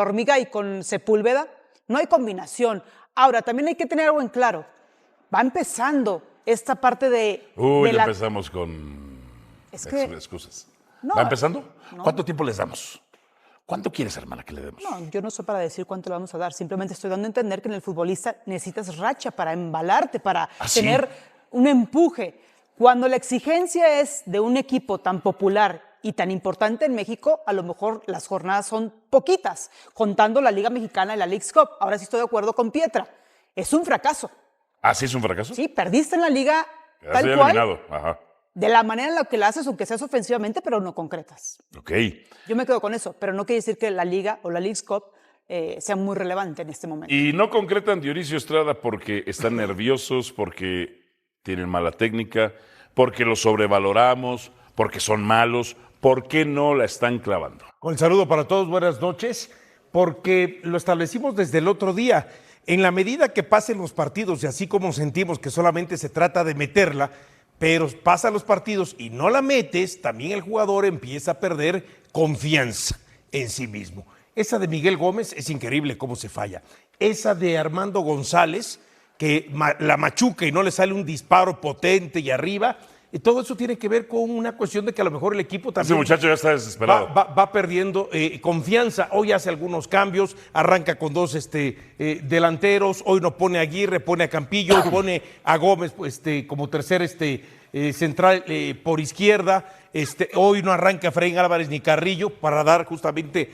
Hormiga y con Sepúlveda, no hay combinación. Ahora, también hay que tener algo en claro. Va empezando esta parte de... Ya empezamos con excusas. No, ¿Va empezando? no. ¿Cuánto tiempo les damos? ¿Cuánto quieres, hermana, que le demos? No, yo no soy para decir cuánto le vamos a dar. Simplemente estoy dando a entender que en el futbolista necesitas racha para embalarte, para tener un empuje. Cuando la exigencia es de un equipo tan popular y tan importante en México, a lo mejor las jornadas son poquitas, contando la Liga Mexicana y la Leagues Cup. Ahora sí estoy de acuerdo con Pietra. Es un fracaso. ¿Ah, sí es un fracaso? Sí, perdiste en la Liga Quedaste tal cual. eliminado. Ajá. De la manera en la que la haces, aunque seas ofensivamente, pero no concretas. Ok. Yo me quedo con eso, pero no quiere decir que la Liga o la Leagues Cup sea muy relevante en este momento. Y no concretan Dionisio Estrada porque están nerviosos, porque tienen mala técnica, porque los sobrevaloramos, porque son malos. ¿Por qué no la están clavando? Con el saludo para todos, buenas noches, porque lo establecimos desde el otro día. En la medida que pasen los partidos y así como sentimos que solamente se trata de meterla, pero pasan los partidos y no la metes, también el jugador empieza a perder confianza en sí mismo. Esa de Miguel Gómez es increíble cómo se falla. Esa de Armando González, que la machuca y no le sale un disparo potente y arriba, y todo eso tiene que ver con una cuestión de que a lo mejor el equipo también... Ese muchacho ya está desesperado. Va perdiendo confianza. Hoy hace algunos cambios, arranca con dos delanteros, hoy no pone a Aguirre, pone a Campillo, hoy pone a Gómez como tercer central por izquierda. Hoy no arranca Efraín Álvarez ni Carrillo para dar justamente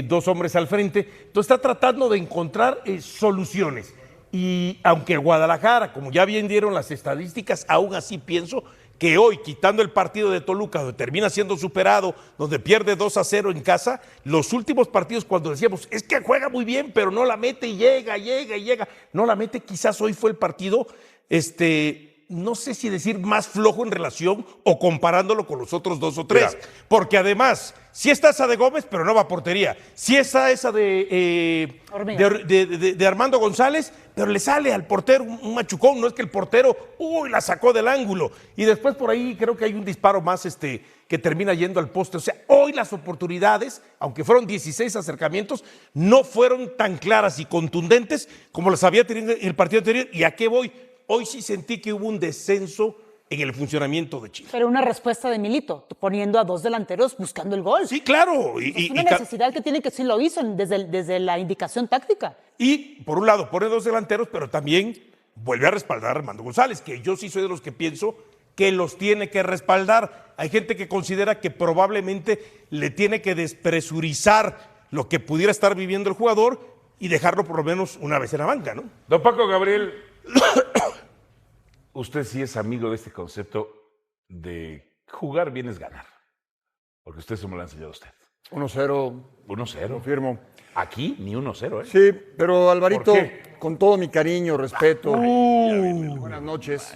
dos hombres al frente. Entonces está tratando de encontrar soluciones. Y aunque Guadalajara, como ya bien dieron las estadísticas, aún así pienso que hoy, quitando el partido de Toluca, donde termina siendo superado, donde pierde 2-0 en casa, los últimos partidos cuando decíamos, es que juega muy bien, pero no la mete y llega, no la mete, quizás hoy fue el partido, no sé si decir más flojo en relación o comparándolo con los otros dos o tres, porque además, sí está esa de Gómez, pero no va a portería, sí está esa de Armando González, pero le sale al portero un machucón, no es que el portero, la sacó del ángulo, y después por ahí creo que hay un disparo más que termina yendo al poste. O sea, hoy las oportunidades, aunque fueron 16 acercamientos, no fueron tan claras y contundentes como las había tenido en el partido anterior. ¿Y a qué voy? Hoy sí sentí que hubo un descenso en el funcionamiento de Chivas. Pero una respuesta de Milito, poniendo a dos delanteros buscando el gol. Sí, claro. Es una necesidad que tiene que sí lo hizo desde la indicación táctica. Y por un lado pone dos delanteros, pero también vuelve a respaldar a Armando González, que yo sí soy de los que pienso que los tiene que respaldar. Hay gente que considera que probablemente le tiene que despresurizar lo que pudiera estar viviendo el jugador y dejarlo por lo menos una vez en la banca, ¿no? Don Paco Gabriel, usted sí es amigo de este concepto de jugar bien es ganar. Porque usted se me lo ha enseñado a usted. 1-0. 1-0. Confirmo. Aquí ni 1-0, ¿eh? Sí, pero Alvarito, ¿Por qué? con todo mi cariño, respeto, buenas noches.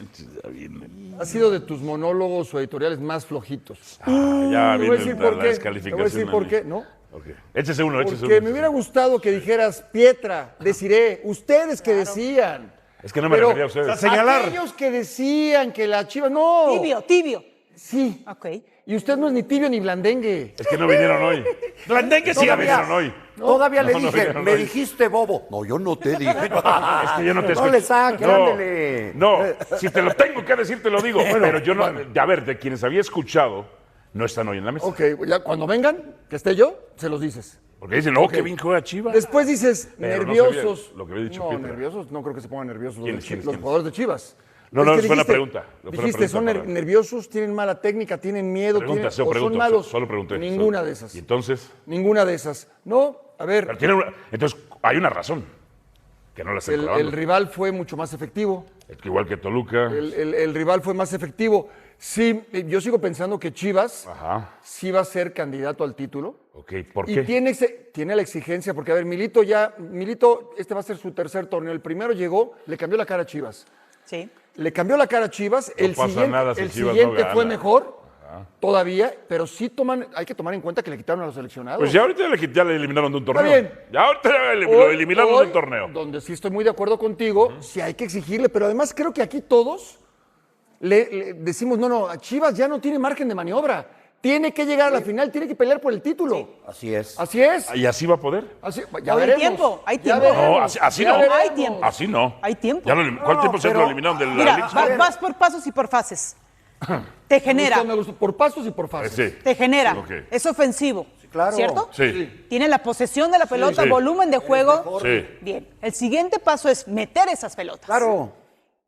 Ha sido de tus monólogos o editoriales más flojitos. Ya Te voy a decir por qué. Te voy a decir por qué, ¿no? Okay. Échese uno. Porque me hubiera gustado que dijeras Pietra, Desiré, ustedes que decían. Es que no me refería a ustedes. A señalar. Aquellos que decían que la Chivas, no. Tibio. Sí. Ok. Y usted no es ni tibio ni blandengue. Es que no vinieron hoy. Blandengue sí No vinieron hoy. Todavía le No dije, vinieron me hoy. dijiste bobo. No, yo no te dije. Es que yo no te escucho. No le saques, ándele. No, si te lo tengo que decir, te lo digo. Pero yo no. A ver, de quienes había escuchado, no están hoy en la mesa. Ok, ya cuando vengan, que esté yo, se los dices. Porque dicen, no, que bien juega Chivas. Después dices, Pero no nerviosos. sabía lo que había dicho no, Pietra. nerviosos, no creo que se pongan nerviosos ¿Quiénes, los quiénes? jugadores de Chivas. No, Es no, que fue la dijiste- pregunta. Dijiste, son nerviosos, tienen mala técnica, tienen miedo, Pregunta, tienen, sí, o pregunto, son malos. solo pregunté. Ninguna Solo. de esas. ¿Y entonces? Ninguna de esas. No, a ver, Pero tiene entonces, hay una razón que no la están el clavando. rival fue mucho más efectivo. Es que igual que Toluca. El rival fue más efectivo. Sí, yo sigo pensando que Chivas Ajá. sí va a ser candidato al título. Ok, ¿por Y qué? tiene la exigencia, porque a ver, Milito, este va a ser su tercer torneo. El primero llegó, le cambió la cara a Chivas. Sí. Le cambió la cara a Chivas. No pasa nada si el Chivas siguiente no gana. fue mejor todavía, pero sí hay que tomar en cuenta que le quitaron a los seleccionados. Pues ya ahorita ya le eliminaron de un torneo. bien. Ya ahorita lo eliminaron de un torneo. Donde sí estoy muy de acuerdo contigo, sí hay que exigirle, pero además creo que aquí todos le decimos, no, a Chivas ya no tiene margen de maniobra. tiene que llegar a la final, tiene que pelear por el título. Así es. Así es. ¿Y así va a poder? Así, Hay tiempo, hay ya tiempo. veremos, No, así ya no. veremos. Hay tiempo. Así no. Hay tiempo. ¿Cuál tiempo se pero- lo eliminaron de la Mira, League? vas por pasos y por fases. Te genera, Me gustó, por pasos y por fases. Sí. te genera. Ok. Es ofensivo, claro. ¿cierto? Sí. Tiene la posesión de la pelota, sí. volumen de juego. Sí. Bien. El siguiente paso es meter esas pelotas. Claro.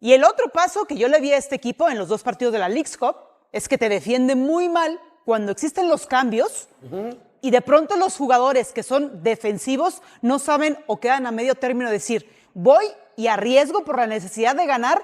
Y el otro paso que yo le vi a este equipo en los 2 partidos de la Leagues Cup es que te defiende muy mal cuando existen los cambios y de pronto los jugadores que son defensivos no saben o quedan a medio término decir, voy y arriesgo por la necesidad de ganar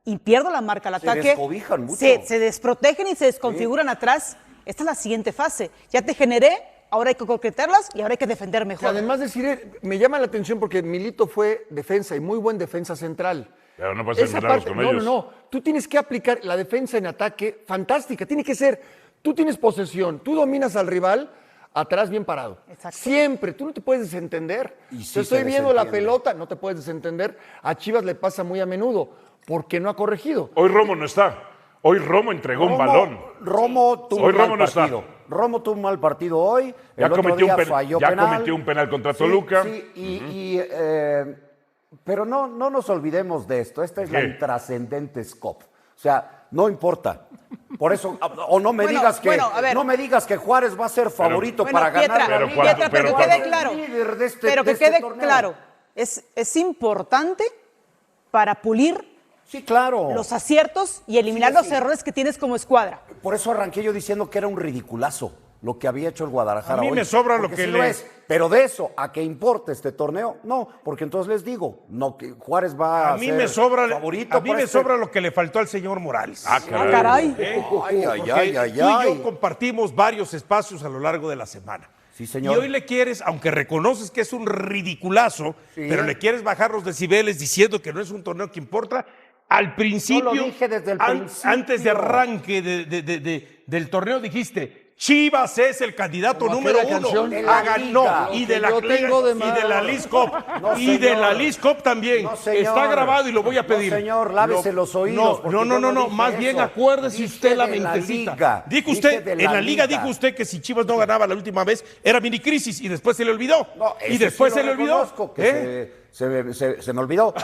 y pierdo la marca al Se ataque. descobijan mucho. Se desprotegen y se desconfiguran atrás. Esta es la siguiente fase. Ya te generé, ahora hay que concretarlas y ahora hay que defender Que mejor. además decir, me llama la atención porque Milito fue defensa y muy buen defensa central. Pero no puedes hacer Esa milagros parte- con no, ellos. no. Tú tienes que aplicar la defensa en ataque fantástica. Tiene que ser, tú tienes posesión, tú dominas al rival atrás bien parado. Exacto. Siempre, tú no te puedes desentender. Y sí Yo estoy se viendo la desentiende. pelota, no te puedes desentender. A Chivas le pasa muy a menudo porque no ha corregido. Hoy Romo no está. Hoy Romo entregó un balón. Romo tuvo Hoy un mal Romo no está. partido. Romo tuvo un mal partido hoy. Ya El otro cometió día un falló ya penal. cometió un penal contra Sí, Toluca. Sí, pero no nos olvidemos de esto. Esta es la ¿Qué? intrascendente Scop. O sea, no importa. Por eso, o no me Bueno, digas que bueno, a ver. no me digas que Juárez va a ser favorito Bueno, para Pietra, ganar. Pero Pietra, cuando- pero pero que quede cuando- claro. Líder de este- pero de que este quede torneo. claro. Es importante para pulir Sí, claro. los aciertos y eliminar Sí, los sí. errores que tienes como escuadra. Por eso arranqué yo diciendo que era un ridiculazo lo que había hecho el Guadalajara A mí hoy. me sobra lo Porque que sí le- lo es, pero de eso a que importe este torneo, no, porque entonces les digo, no que Juárez va a, A mí ser me sobra, favorito a mí por me este- sobra lo que le faltó al señor Morales. Ah, Ah, caray. Ay, ay, Porque ay, ay, tú y ay. yo compartimos varios espacios a lo largo de la semana. Sí, señor. Y hoy le quieres, aunque reconoces que es un ridiculazo, Sí. pero le quieres bajar los decibeles diciendo que no es un torneo que importa. Al principio, Yo lo dije desde el principio. antes de arranque del torneo dijiste, Chivas es el candidato Como número aquella 1 canción. De la a liga. ganar. Lo Y que de la yo tengo de y de la malo. Leagues Cup. No, Y de señor. la Leagues Cup también. No, señor. Está grabado y lo voy a pedir. No, señor, lávese los oídos, porque No, yo no no. dije Más eso. bien acuérdese Dije usted la de la mentecita. liga. Dijo Dije usted, de en la liga dijo usted que si Chivas no ganaba la última vez era mini crisis y después se le olvidó. No, y eso después sí se lo le olvidó. reconozco, que se me olvidó.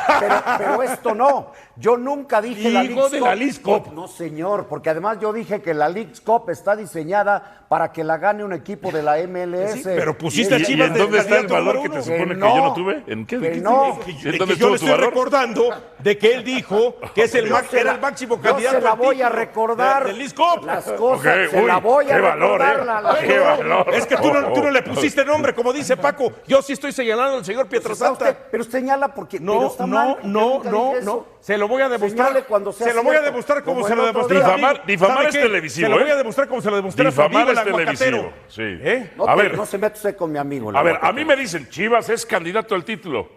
Pero esto no. Yo nunca dije la Digo Leagues de la Leagues Cup. No, señor, porque además yo dije que la Leagues Cup está diseñada para que la gane un equipo de la MLS. Sí, pero pusiste a ¿Y Chivas en de dónde está el candidato valor número que te uno? supone que no, yo no tuve? ¿En qué? que ¿Qué- no. qué- De ¿En que dónde yo estuvo le tu estoy valor? recordando de que él dijo que es era el máximo candidato. Yo se la al voy a título recordar. de Leagues Cup. Las cosas, Ok, se la uy, voy a qué valor, recordar. qué valor. Es que tú no le pusiste nombre, como dice Paco. Yo sí estoy señalando al señor Pietrasanta. Pero señala porque pero No, está mal. Yo nunca dije eso. no. Se lo voy a demostrar. Señale cuando sea Se lo voy a cierto, demostrar como como se el lo otro demostré. día. a Fabio. Difamar ¿Sabe es qué? televisivo, Se lo voy ¿eh? a demostrar como se lo demostré a Difamar Fabio, el es televisivo. aguacatero. Sí. ¿Eh? No, A pero ver. no se mete usted con mi amigo. el A ver, a aguacatero. mí me dicen, Chivas es candidato al título.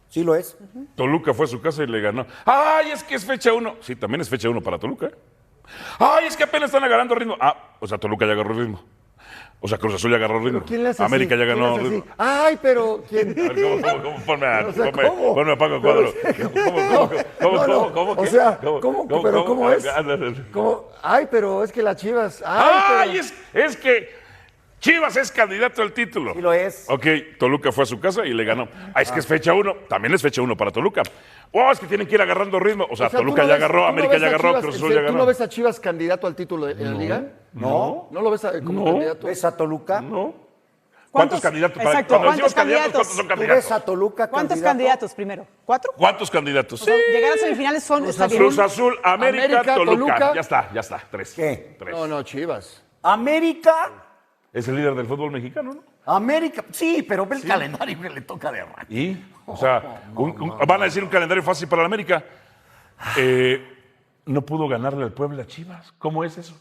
Sí lo es. Toluca fue a su casa y le ganó. Ay, es que es fecha 1. Sí, también es fecha 1 para Toluca. Ay, es que apenas están agarrando ritmo. Ah, o sea, Toluca ya agarró ritmo. O sea, Cruz Azul ya agarró ritmo. ¿Pero quién le hace así? América ya ¿Quién ganó le hace ritmo. así? Ay, pero ¿quién? A ver, ¿cómo? Ponme a, O sea, ponme, ¿cómo? ponme a Paco Cuadro. ¿Cómo? O sea, ¿cómo es? ¿Cómo? Ay, pero es que las Chivas. Ay, pero- es que Chivas es candidato al título. Sí lo es. Ok, Toluca fue a su casa y le ganó. Ah, es que es fecha 1. También es fecha 1 para Toluca. Oh, es que tienen que ir agarrando ritmo. O sea, O sea, Toluca ¿tú no ya ves- agarró, tú no América ves ya a agarró, Chivas, Cruz en Azul serio, ya ¿Tú ganó. no ves a Chivas candidato al título en la liga? No. ¿No lo ves como candidato? ¿Ves a Toluca? No. ¿Cuántos ¿Cuántos? candidatos? Exacto, Cuando ¿cuántos decimos candidatos, ¿cuántos candidatos? son ¿Tú ves candidatos? a Toluca ¿Cuántos candidato? candidatos primero? ¿4? ¿Cuántos candidatos? O sea, llegar a semifinales son. está bien. Cruz Azul, América, América, Toluca. Toluca. Ya está. 3. ¿Qué? No, Chivas. América. Es el líder del fútbol mexicano, ¿no? América. Sí, pero ve el calendario que le toca de arranque. ¿Y? O sea, van a decir un calendario fácil para la América. No pudo ganarle al Puebla a Chivas. ¿Cómo es eso?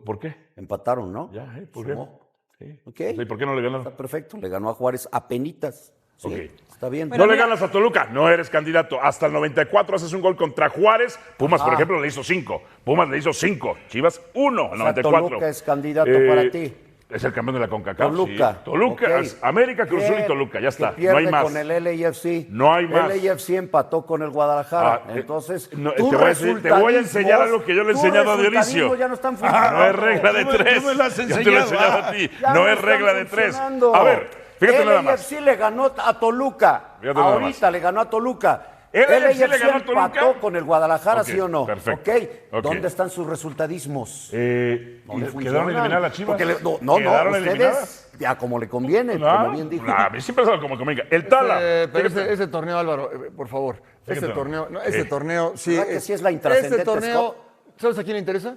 ¿Por qué? Empataron, ¿no? Ya, ¿por qué? Sumó. Sí. Ok. Sí, ¿por qué no le ganaron? Está perfecto. Le ganó a Juárez a penitas. Sí, Ok. está bien. Bueno, No le mira- ganas a Toluca, no eres candidato. Hasta el 94 haces un gol contra Juárez. Pumas, por ejemplo, le hizo 5. Pumas le hizo 5. Chivas, 1 al O sea, 94. Toluca es candidato para ti. Es el campeón de la CONCACAF. Toluca. Sí. Toluca, Ok. América, Cruz Azul y Que- Toluca, ya está. que pierde No hay más. con el LAFC. No hay más. El LAFC empató con el Guadalajara. Ah, Entonces, no, tus te voy a enseñar algo que yo le he tus enseñado a Dionisio. resultadismos ya no están No funcionando. es regla de Tú me- tres. tú me lo has Yo te lo he enseñado. enseñado a ti. Ya No es están regla de tres. funcionando. A ver, fíjate nada más. LAFC le ganó a Toluca. Fíjate nada Ahorita le ganó a Toluca. LAFC le ganó a Toluca. empató con el Guadalajara, Ok, ¿sí o no? perfecto. Ok. Ok. ¿Dónde están sus resultadismos? No le ¿Quedaron funcionan. eliminadas las Chivas? Porque no, ¿Quedaron eliminadas? ustedes, ya como le conviene, No, como bien dijo. a mí siempre es como convenga. El Tala. Pero fíjate. ese torneo, Álvaro, por favor. Fíjate. Ese torneo, no, ese torneo, sí. ¿Verdad que sí es la intrascendente Este torneo, Scott? ¿sabes a quién le interesa?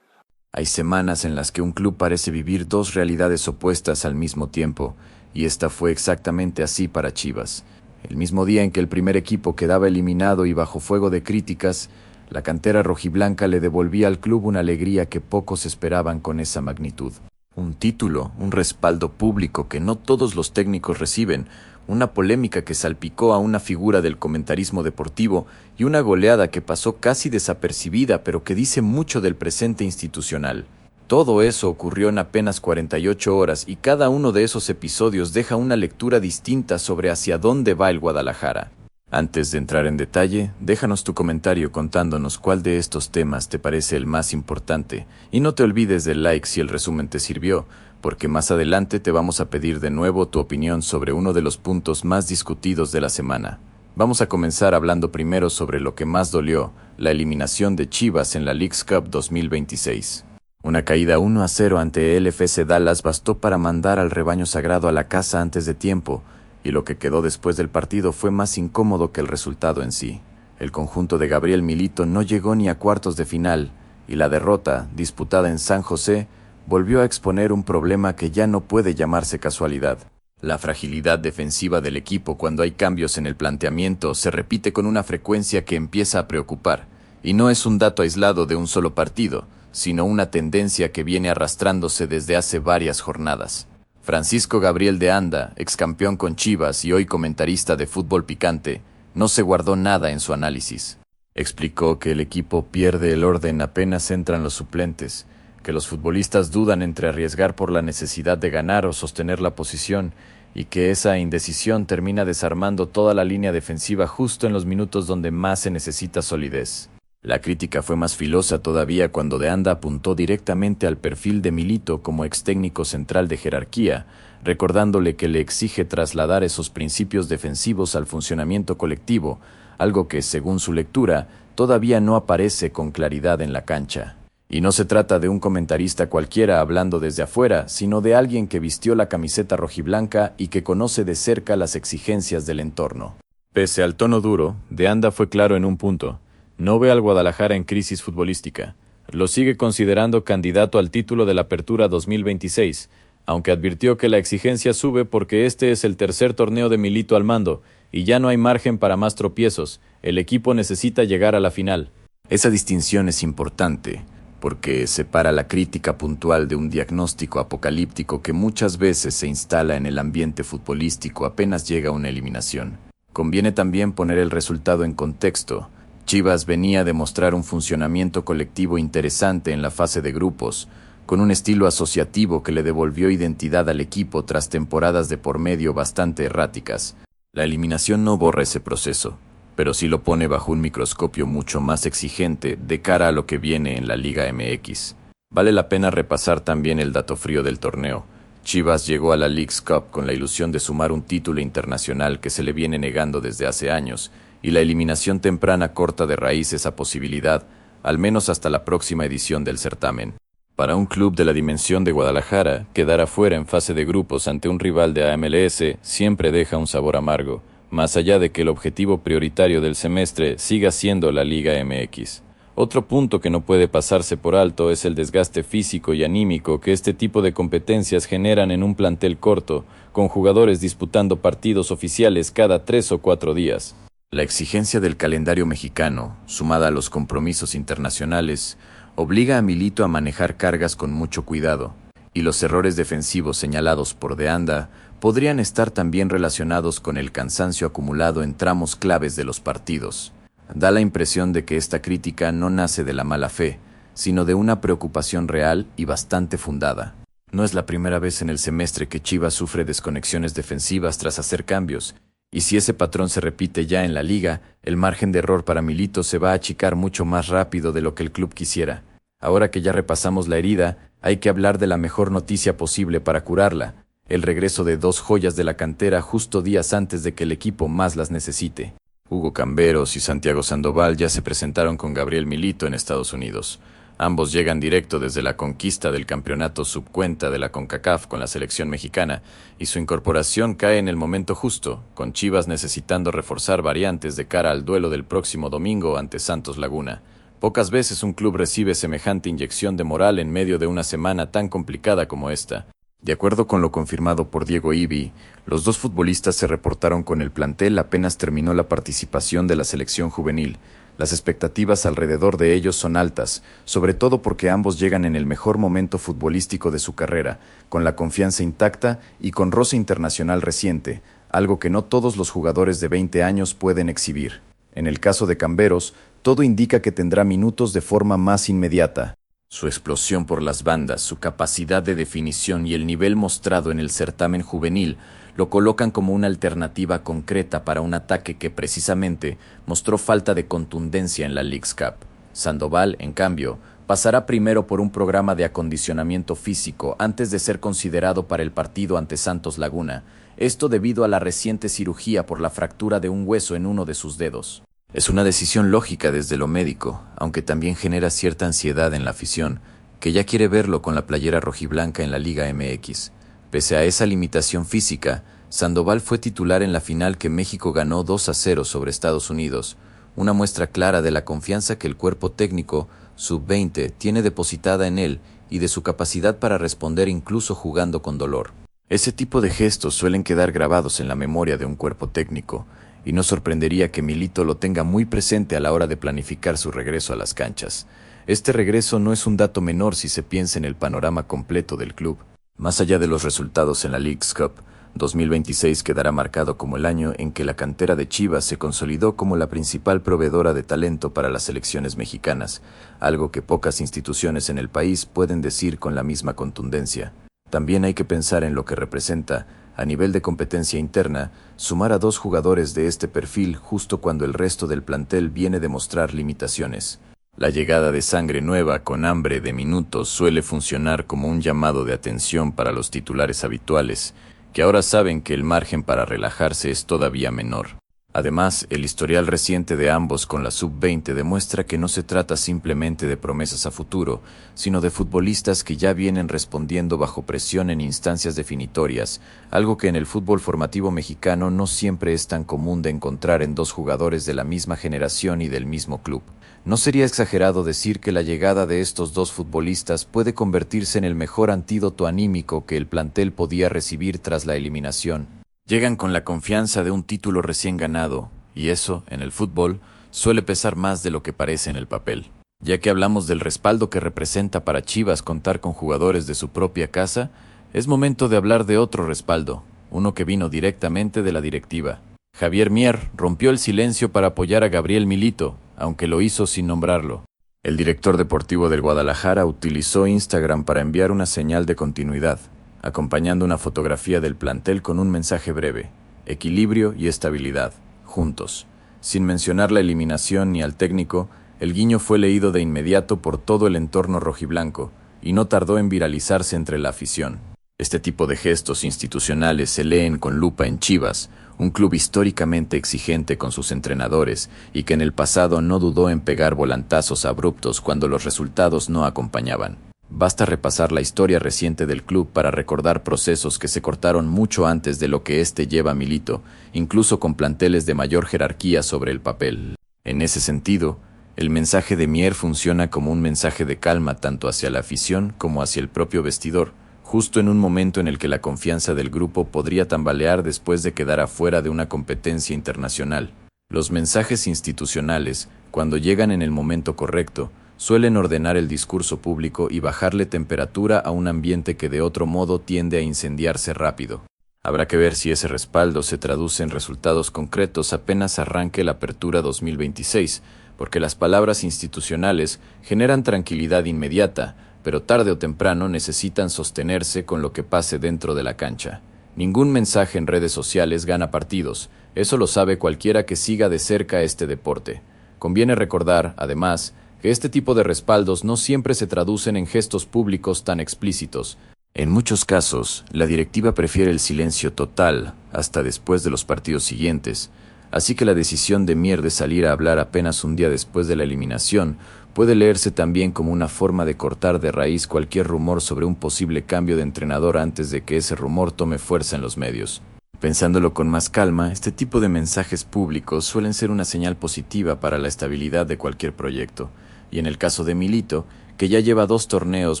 Hay semanas en las que un club parece vivir dos realidades opuestas al mismo tiempo, y esta fue exactamente así para Chivas. El mismo día en que el primer equipo quedaba eliminado y bajo fuego de críticas, la cantera rojiblanca le devolvía al club una alegría que pocos esperaban con esa magnitud. Un título, un respaldo público que no todos los técnicos reciben, una polémica que salpicó a una figura del comentarismo deportivo y una goleada que pasó casi desapercibida pero que dice mucho del presente institucional. Todo eso ocurrió en apenas 48 horas y cada uno de esos episodios deja una lectura distinta sobre hacia dónde va el Guadalajara. Antes de entrar en detalle, déjanos tu comentario contándonos cuál de estos temas te parece el más importante y no te olvides del like si el resumen te sirvió, porque más adelante te vamos a pedir de nuevo tu opinión sobre uno de los puntos más discutidos de la semana. Vamos a comenzar hablando primero sobre lo que más dolió, la eliminación de Chivas en la Leagues Cup 2026. Una caída 1-0 ante el FC Dallas bastó para mandar al rebaño sagrado a la casa antes de tiempo, y lo que quedó después del partido fue más incómodo que el resultado en sí. El conjunto de Gabriel Milito no llegó ni a cuartos de final, y la derrota, disputada en San José, volvió a exponer un problema que ya no puede llamarse casualidad. La fragilidad defensiva del equipo cuando hay cambios en el planteamiento se repite con una frecuencia que empieza a preocupar, y no es un dato aislado de un solo partido, sino una tendencia que viene arrastrándose desde hace varias jornadas. Francisco Gabriel de Anda, excampeón con Chivas y hoy comentarista de Fútbol Picante, no se guardó nada en su análisis. Explicó que el equipo pierde el orden apenas entran los suplentes, que los futbolistas dudan entre arriesgar por la necesidad de ganar o sostener la posición, y que esa indecisión termina desarmando toda la línea defensiva justo en los minutos donde más se necesita solidez. La crítica fue más filosa todavía cuando De Anda apuntó directamente al perfil de Milito como ex técnico central de jerarquía, recordándole que le exige trasladar esos principios defensivos al funcionamiento colectivo, algo que, según su lectura, todavía no aparece con claridad en la cancha. Y no se trata de un comentarista cualquiera hablando desde afuera, sino de alguien que vistió la camiseta rojiblanca y que conoce de cerca las exigencias del entorno. Pese al tono duro, De Anda fue claro en un punto: no ve al Guadalajara en crisis futbolística. Lo sigue considerando candidato al título de la Apertura 2026, aunque advirtió que la exigencia sube porque este es el tercer torneo de Milito al mando, y ya no hay margen para más tropiezos. El equipo necesita llegar a la final. Esa distinción es importante, porque separa la crítica puntual de un diagnóstico apocalíptico que muchas veces se instala en el ambiente futbolístico apenas llega una eliminación. Conviene también poner el resultado en contexto. Chivas venía a demostrar un funcionamiento colectivo interesante en la fase de grupos, con un estilo asociativo que le devolvió identidad al equipo tras temporadas de por medio bastante erráticas. La eliminación no borra ese proceso, pero sí lo pone bajo un microscopio mucho más exigente de cara a lo que viene en la Liga MX. Vale la pena repasar también el dato frío del torneo. Chivas llegó a la Leagues Cup con la ilusión de sumar un título internacional que se le viene negando desde hace años, y la eliminación temprana corta de raíz esa posibilidad, al menos hasta la próxima edición del certamen. Para un club de la dimensión de Guadalajara, quedar afuera en fase de grupos ante un rival de AMLS siempre deja un sabor amargo, más allá de que el objetivo prioritario del semestre siga siendo la Liga MX. Otro punto que no puede pasarse por alto es el desgaste físico y anímico que este tipo de competencias generan en un plantel corto, con jugadores disputando partidos oficiales cada 3 o 4 días. La exigencia del calendario mexicano, sumada a los compromisos internacionales, obliga a Milito a manejar cargas con mucho cuidado, y los errores defensivos señalados por De Anda podrían estar también relacionados con el cansancio acumulado en tramos claves de los partidos. Da la impresión de que esta crítica no nace de la mala fe, sino de una preocupación real y bastante fundada. No es la primera vez en el semestre que Chivas sufre desconexiones defensivas tras hacer cambios, y si ese patrón se repite ya en la liga, el margen de error para Milito se va a achicar mucho más rápido de lo que el club quisiera. Ahora que ya repasamos la herida, hay que hablar de la mejor noticia posible para curarla, el regreso de dos joyas de la cantera justo días antes de que el equipo más las necesite. Hugo Camberos y Santiago Sandoval ya se presentaron con Gabriel Milito en Estados Unidos. Ambos llegan directo desde la conquista del campeonato subcuenta de la CONCACAF con la selección mexicana, y su incorporación cae en el momento justo, con Chivas necesitando reforzar variantes de cara al duelo del próximo domingo ante Santos Laguna. Pocas veces un club recibe semejante inyección de moral en medio de una semana tan complicada como esta. De acuerdo con lo confirmado por Diego Ibi, los dos futbolistas se reportaron con el plantel apenas terminó la participación de la selección juvenil. Las expectativas alrededor de ellos son altas, sobre todo porque ambos llegan en el mejor momento futbolístico de su carrera, con la confianza intacta y con roce internacional reciente, algo que no todos los jugadores de 20 años pueden exhibir. En el caso de Camberos, todo indica que tendrá minutos de forma más inmediata. Su explosión por las bandas, su capacidad de definición y el nivel mostrado en el certamen juvenil lo colocan como una alternativa concreta para un ataque que precisamente mostró falta de contundencia en la Leagues Cup. Sandoval, en cambio, pasará primero por un programa de acondicionamiento físico antes de ser considerado para el partido ante Santos Laguna, esto debido a la reciente cirugía por la fractura de un hueso en uno de sus dedos. Es una decisión lógica desde lo médico, aunque también genera cierta ansiedad en la afición, que ya quiere verlo con la playera rojiblanca en la Liga MX. Pese a esa limitación física, Sandoval fue titular en la final que México ganó 2-0 sobre Estados Unidos, una muestra clara de la confianza que el cuerpo técnico sub-20 tiene depositada en él y de su capacidad para responder incluso jugando con dolor. Ese tipo de gestos suelen quedar grabados en la memoria de un cuerpo técnico, y no sorprendería que Milito lo tenga muy presente a la hora de planificar su regreso a las canchas. Este regreso no es un dato menor si se piensa en el panorama completo del club. Más allá de los resultados en la Leagues Cup, 2026 quedará marcado como el año en que la cantera de Chivas se consolidó como la principal proveedora de talento para las selecciones mexicanas, algo que pocas instituciones en el país pueden decir con la misma contundencia. También hay que pensar en lo que representa, a nivel de competencia interna, sumar a dos jugadores de este perfil justo cuando el resto del plantel viene de mostrar limitaciones. La llegada de sangre nueva con hambre de minutos suele funcionar como un llamado de atención para los titulares habituales, que ahora saben que el margen para relajarse es todavía menor. Además, el historial reciente de ambos con la sub-20 demuestra que no se trata simplemente de promesas a futuro, sino de futbolistas que ya vienen respondiendo bajo presión en instancias definitorias, algo que en el fútbol formativo mexicano no siempre es tan común de encontrar en dos jugadores de la misma generación y del mismo club. No sería exagerado decir que la llegada de estos dos futbolistas puede convertirse en el mejor antídoto anímico que el plantel podía recibir tras la eliminación. Llegan con la confianza de un título recién ganado, y eso, en el fútbol, suele pesar más de lo que parece en el papel. Ya que hablamos del respaldo que representa para Chivas contar con jugadores de su propia casa, es momento de hablar de otro respaldo, uno que vino directamente de la directiva. Javier Mier rompió el silencio para apoyar a Gabriel Milito, aunque lo hizo sin nombrarlo. El director deportivo del Guadalajara utilizó Instagram para enviar una señal de continuidad, acompañando una fotografía del plantel con un mensaje breve: equilibrio y estabilidad, juntos. Sin mencionar la eliminación ni al técnico, el guiño fue leído de inmediato por todo el entorno rojiblanco, y no tardó en viralizarse entre la afición. Este tipo de gestos institucionales se leen con lupa en Chivas, un club históricamente exigente con sus entrenadores y que en el pasado no dudó en pegar volantazos abruptos cuando los resultados no acompañaban. Basta repasar la historia reciente del club para recordar procesos que se cortaron mucho antes de lo que éste lleva a Milito, incluso con planteles de mayor jerarquía sobre el papel. En ese sentido, el mensaje de Mier funciona como un mensaje de calma tanto hacia la afición como hacia el propio vestidor, justo en un momento en el que la confianza del grupo podría tambalear después de quedar afuera de una competencia internacional. Los mensajes institucionales, cuando llegan en el momento correcto, suelen ordenar el discurso público y bajarle temperatura a un ambiente que de otro modo tiende a incendiarse rápido. Habrá que ver si ese respaldo se traduce en resultados concretos apenas arranque la apertura 2026, porque las palabras institucionales generan tranquilidad inmediata, pero tarde o temprano necesitan sostenerse con lo que pase dentro de la cancha. Ningún mensaje en redes sociales gana partidos, eso lo sabe cualquiera que siga de cerca este deporte. Conviene recordar, además, que este tipo de respaldos no siempre se traducen en gestos públicos tan explícitos. En muchos casos, la directiva prefiere el silencio total hasta después de los partidos siguientes, así que la decisión de Mier de salir a hablar apenas un día después de la eliminación puede leerse también como una forma de cortar de raíz cualquier rumor sobre un posible cambio de entrenador antes de que ese rumor tome fuerza en los medios. Pensándolo con más calma, este tipo de mensajes públicos suelen ser una señal positiva para la estabilidad de cualquier proyecto, y en el caso de Milito, que ya lleva 2 torneos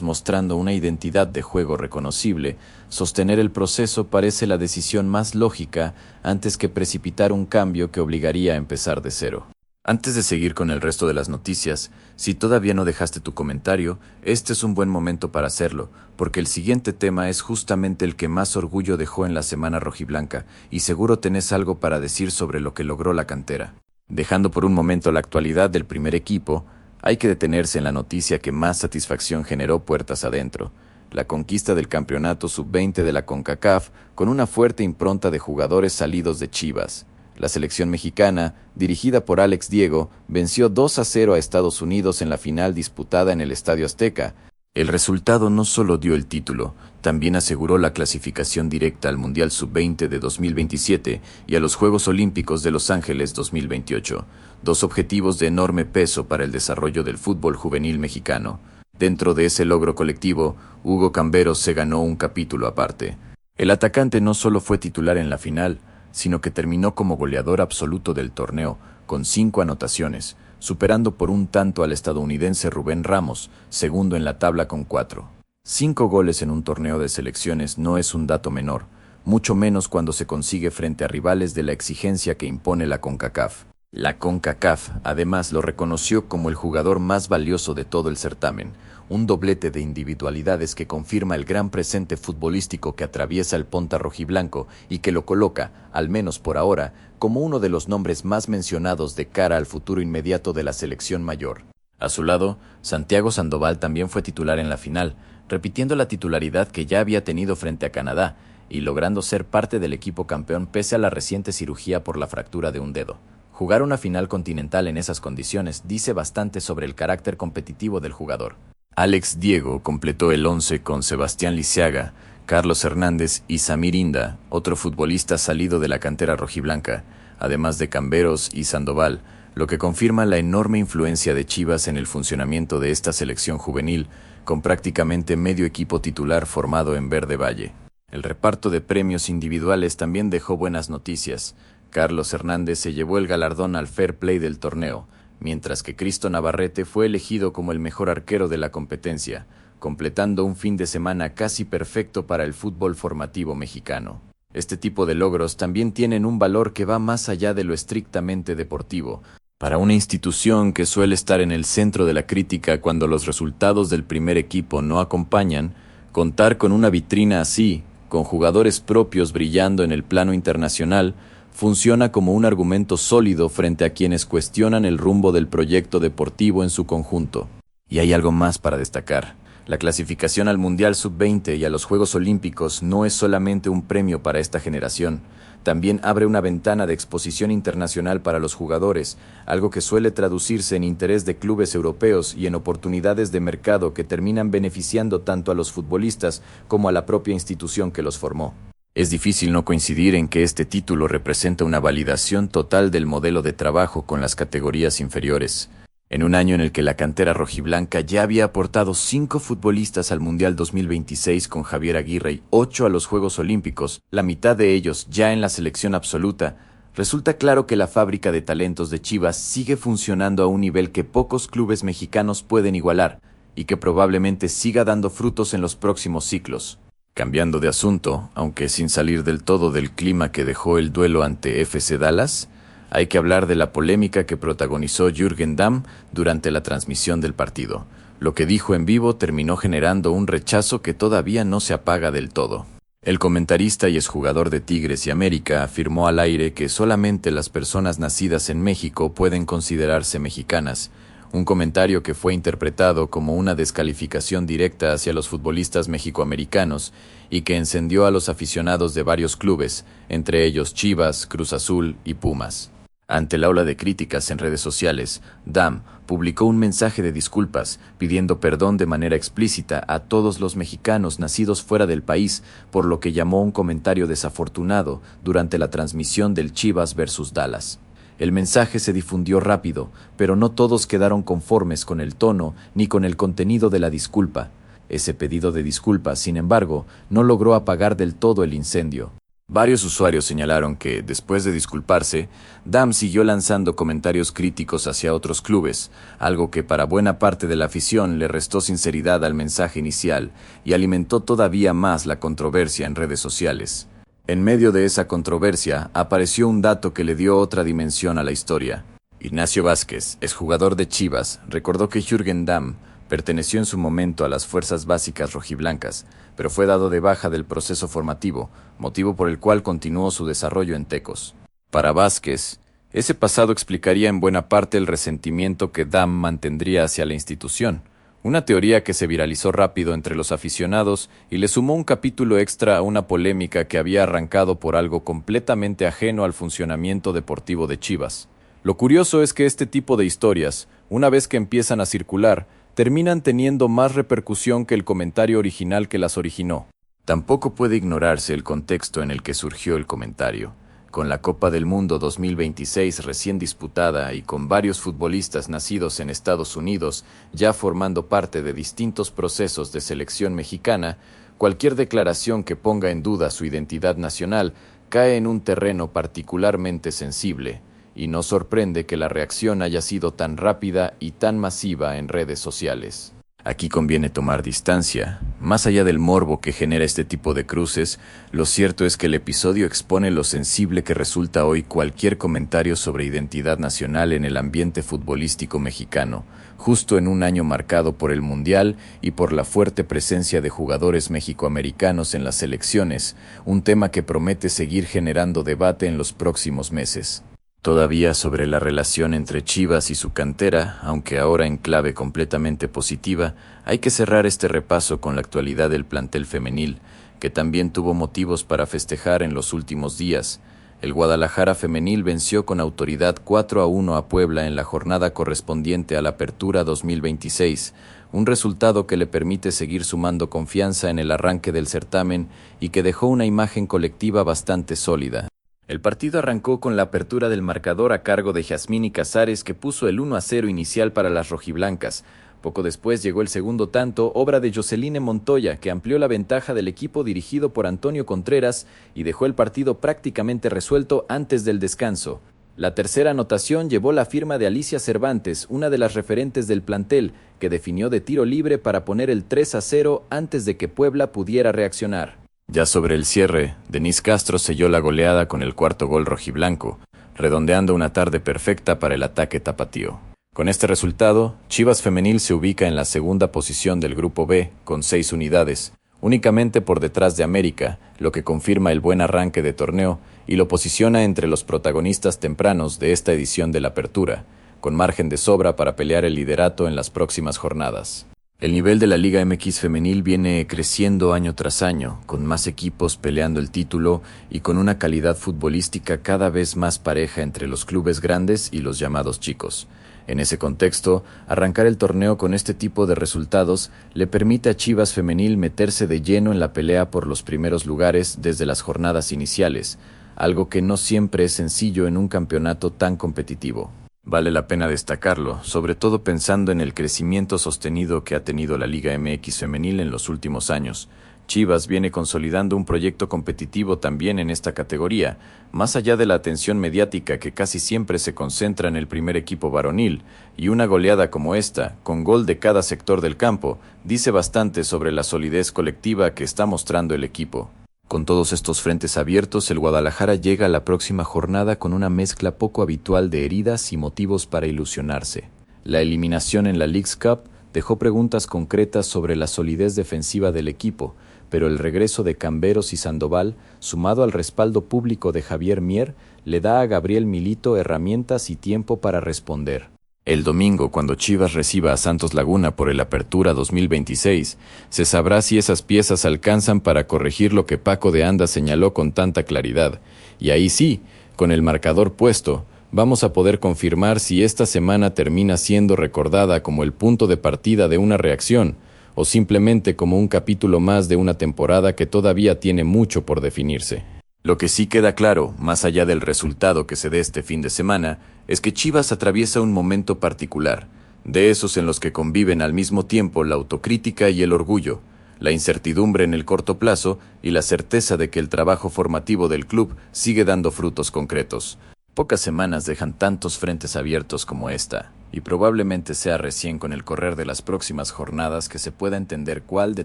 mostrando una identidad de juego reconocible, sostener el proceso parece la decisión más lógica antes que precipitar un cambio que obligaría a empezar de cero. Antes de seguir con el resto de las noticias, si todavía no dejaste tu comentario, este es un buen momento para hacerlo, porque el siguiente tema es justamente el que más orgullo dejó en la semana rojiblanca, y seguro tenés algo para decir sobre lo que logró la cantera. Dejando por un momento la actualidad del primer equipo, hay que detenerse en la noticia que más satisfacción generó puertas adentro, la conquista del campeonato sub-20 de la CONCACAF con una fuerte impronta de jugadores salidos de Chivas. La selección mexicana, dirigida por Alex Diego, venció 2-0 a Estados Unidos en la final disputada en el Estadio Azteca. El resultado no solo dio el título, también aseguró la clasificación directa al Mundial Sub-20 de 2027 y a los Juegos Olímpicos de Los Ángeles 2028, 2 objetivos de enorme peso para el desarrollo del fútbol juvenil mexicano. Dentro de ese logro colectivo, Hugo Camberos se ganó un capítulo aparte. El atacante no solo fue titular en la final, sino que terminó como goleador absoluto del torneo, con 5 anotaciones, superando por un tanto al estadounidense Rubén Ramos, segundo en la tabla con 4. 5 goles en un torneo de selecciones no es un dato menor, mucho menos cuando se consigue frente a rivales de la exigencia que impone la CONCACAF. La CONCACAF, además, lo reconoció como el jugador más valioso de todo el certamen, un doblete de individualidades que confirma el gran presente futbolístico que atraviesa el Ponta rojiblanco y que lo coloca, al menos por ahora, como uno de los nombres más mencionados de cara al futuro inmediato de la selección mayor. A su lado, Santiago Sandoval también fue titular en la final, repitiendo la titularidad que ya había tenido frente a Canadá y logrando ser parte del equipo campeón pese a la reciente cirugía por la fractura de un dedo. Jugar una final continental en esas condiciones dice bastante sobre el carácter competitivo del jugador. Alex Diego completó el 11 con Sebastián Lisiaga, Carlos Hernández y Samir Inda, otro futbolista salido de la cantera rojiblanca, además de Camberos y Sandoval, lo que confirma la enorme influencia de Chivas en el funcionamiento de esta selección juvenil, con prácticamente medio equipo titular formado en Verde Valle. El reparto de premios individuales también dejó buenas noticias. Carlos Hernández se llevó el galardón al Fair Play del torneo, mientras que Cristo Navarrete fue elegido como el mejor arquero de la competencia, completando un fin de semana casi perfecto para el fútbol formativo mexicano. Este tipo de logros también tienen un valor que va más allá de lo estrictamente deportivo. Para una institución que suele estar en el centro de la crítica cuando los resultados del primer equipo no acompañan, contar con una vitrina así, con jugadores propios brillando en el plano internacional, funciona como un argumento sólido frente a quienes cuestionan el rumbo del proyecto deportivo en su conjunto. Y hay algo más para destacar. La clasificación al Mundial Sub-20 y a los Juegos Olímpicos no es solamente un premio para esta generación, también abre una ventana de exposición internacional para los jugadores, algo que suele traducirse en interés de clubes europeos y en oportunidades de mercado que terminan beneficiando tanto a los futbolistas como a la propia institución que los formó. Es difícil no coincidir en que este título representa una validación total del modelo de trabajo con las categorías inferiores. En un año en el que la cantera rojiblanca ya había aportado 5 futbolistas al Mundial 2026 con Javier Aguirre y 8 a los Juegos Olímpicos, la mitad de ellos ya en la selección absoluta, resulta claro que la fábrica de talentos de Chivas sigue funcionando a un nivel que pocos clubes mexicanos pueden igualar y que probablemente siga dando frutos en los próximos ciclos. Cambiando de asunto, aunque sin salir del todo del clima que dejó el duelo ante FC Dallas, hay que hablar de la polémica que protagonizó Jürgen Damm durante la transmisión del partido. Lo que dijo en vivo terminó generando un rechazo que todavía no se apaga del todo. El comentarista y exjugador de Tigres y América afirmó al aire que solamente las personas nacidas en México pueden considerarse mexicanas, un comentario que fue interpretado como una descalificación directa hacia los futbolistas mexicoamericanos y que encendió a los aficionados de varios clubes, entre ellos Chivas, Cruz Azul y Pumas. Ante la ola de críticas en redes sociales, Dam publicó un mensaje de disculpas pidiendo perdón de manera explícita a todos los mexicanos nacidos fuera del país por lo que llamó un comentario desafortunado durante la transmisión del Chivas versus Dallas. El mensaje se difundió rápido, pero no todos quedaron conformes con el tono ni con el contenido de la disculpa. Ese pedido de disculpas, sin embargo, no logró apagar del todo el incendio. Varios usuarios señalaron que, después de disculparse, Dam siguió lanzando comentarios críticos hacia otros clubes, algo que para buena parte de la afición le restó sinceridad al mensaje inicial y alimentó todavía más la controversia en redes sociales. En medio de esa controversia, apareció un dato que le dio otra dimensión a la historia. Ignacio Vázquez, exjugador de Chivas, recordó que Jürgen Damm perteneció en su momento a las fuerzas básicas rojiblancas, pero fue dado de baja del proceso formativo, motivo por el cual continuó su desarrollo en Tecos. Para Vázquez, ese pasado explicaría en buena parte el resentimiento que Damm mantendría hacia la institución, una teoría que se viralizó rápido entre los aficionados y le sumó un capítulo extra a una polémica que había arrancado por algo completamente ajeno al funcionamiento deportivo de Chivas. Lo curioso es que este tipo de historias, una vez que empiezan a circular, terminan teniendo más repercusión que el comentario original que las originó. Tampoco puede ignorarse el contexto en el que surgió el comentario. Con la Copa del Mundo 2026 recién disputada y con varios futbolistas nacidos en Estados Unidos ya formando parte de distintos procesos de selección mexicana, cualquier declaración que ponga en duda su identidad nacional cae en un terreno particularmente sensible, y no sorprende que la reacción haya sido tan rápida y tan masiva en redes sociales. Aquí conviene tomar distancia. Más allá del morbo que genera este tipo de cruces, lo cierto es que el episodio expone lo sensible que resulta hoy cualquier comentario sobre identidad nacional en el ambiente futbolístico mexicano, justo en un año marcado por el Mundial y por la fuerte presencia de jugadores mexicoamericanos en las selecciones, un tema que promete seguir generando debate en los próximos meses. Todavía sobre la relación entre Chivas y su cantera, aunque ahora en clave completamente positiva, hay que cerrar este repaso con la actualidad del plantel femenil, que también tuvo motivos para festejar en los últimos días. El Guadalajara femenil venció con autoridad 4-1 a Puebla en la jornada correspondiente a la Apertura 2026, un resultado que le permite seguir sumando confianza en el arranque del certamen y que dejó una imagen colectiva bastante sólida. El partido arrancó con la apertura del marcador a cargo de Yasmini Casares, que puso el 1-0 inicial para las rojiblancas. Poco después llegó el segundo tanto, obra de Joceline Montoya, que amplió la ventaja del equipo dirigido por Antonio Contreras y dejó el partido prácticamente resuelto antes del descanso. La tercera anotación llevó la firma de Alicia Cervantes, una de las referentes del plantel, que definió de tiro libre para poner el 3-0 antes de que Puebla pudiera reaccionar. Ya sobre el cierre, Denise Castro selló la goleada con el cuarto gol rojiblanco, redondeando una tarde perfecta para el ataque tapatío. Con este resultado, Chivas Femenil se ubica en la segunda posición del Grupo B, con 6 unidades, únicamente por detrás de América, lo que confirma el buen arranque de torneo y lo posiciona entre los protagonistas tempranos de esta edición de la Apertura, con margen de sobra para pelear el liderato en las próximas jornadas. El nivel de la Liga MX femenil viene creciendo año tras año, con más equipos peleando el título y con una calidad futbolística cada vez más pareja entre los clubes grandes y los llamados chicos. En ese contexto, arrancar el torneo con este tipo de resultados le permite a Chivas Femenil meterse de lleno en la pelea por los primeros lugares desde las jornadas iniciales, algo que no siempre es sencillo en un campeonato tan competitivo. Vale la pena destacarlo, sobre todo pensando en el crecimiento sostenido que ha tenido la Liga MX femenil en los últimos años. Chivas viene consolidando un proyecto competitivo también en esta categoría, más allá de la atención mediática que casi siempre se concentra en el primer equipo varonil, y una goleada como esta, con gol de cada sector del campo, dice bastante sobre la solidez colectiva que está mostrando el equipo. Con todos estos frentes abiertos, el Guadalajara llega a la próxima jornada con una mezcla poco habitual de heridas y motivos para ilusionarse. La eliminación en la Leagues Cup dejó preguntas concretas sobre la solidez defensiva del equipo, pero el regreso de Camberos y Sandoval, sumado al respaldo público de Javier Mier, le da a Gabriel Milito herramientas y tiempo para responder. El domingo, cuando Chivas reciba a Santos Laguna por el Apertura 2026, se sabrá si esas piezas alcanzan para corregir lo que Paco de Anda señaló con tanta claridad. Y ahí sí, con el marcador puesto, vamos a poder confirmar si esta semana termina siendo recordada como el punto de partida de una reacción, o simplemente como un capítulo más de una temporada que todavía tiene mucho por definirse. Lo que sí queda claro, más allá del resultado que se dé este fin de semana, es que Chivas atraviesa un momento particular, de esos en los que conviven al mismo tiempo la autocrítica y el orgullo, la incertidumbre en el corto plazo y la certeza de que el trabajo formativo del club sigue dando frutos concretos. Pocas semanas dejan tantos frentes abiertos como esta, y probablemente sea recién con el correr de las próximas jornadas que se pueda entender cuál de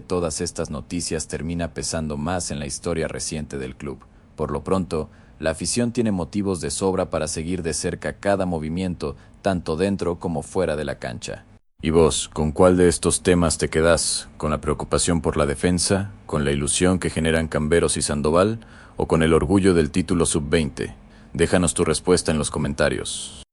todas estas noticias termina pesando más en la historia reciente del club. Por lo pronto, la afición tiene motivos de sobra para seguir de cerca cada movimiento, tanto dentro como fuera de la cancha. ¿Y vos, con cuál de estos temas te quedás? ¿Con la preocupación por la defensa? ¿Con la ilusión que generan Camberos y Sandoval? ¿O con el orgullo del título sub-20? Déjanos tu respuesta en los comentarios.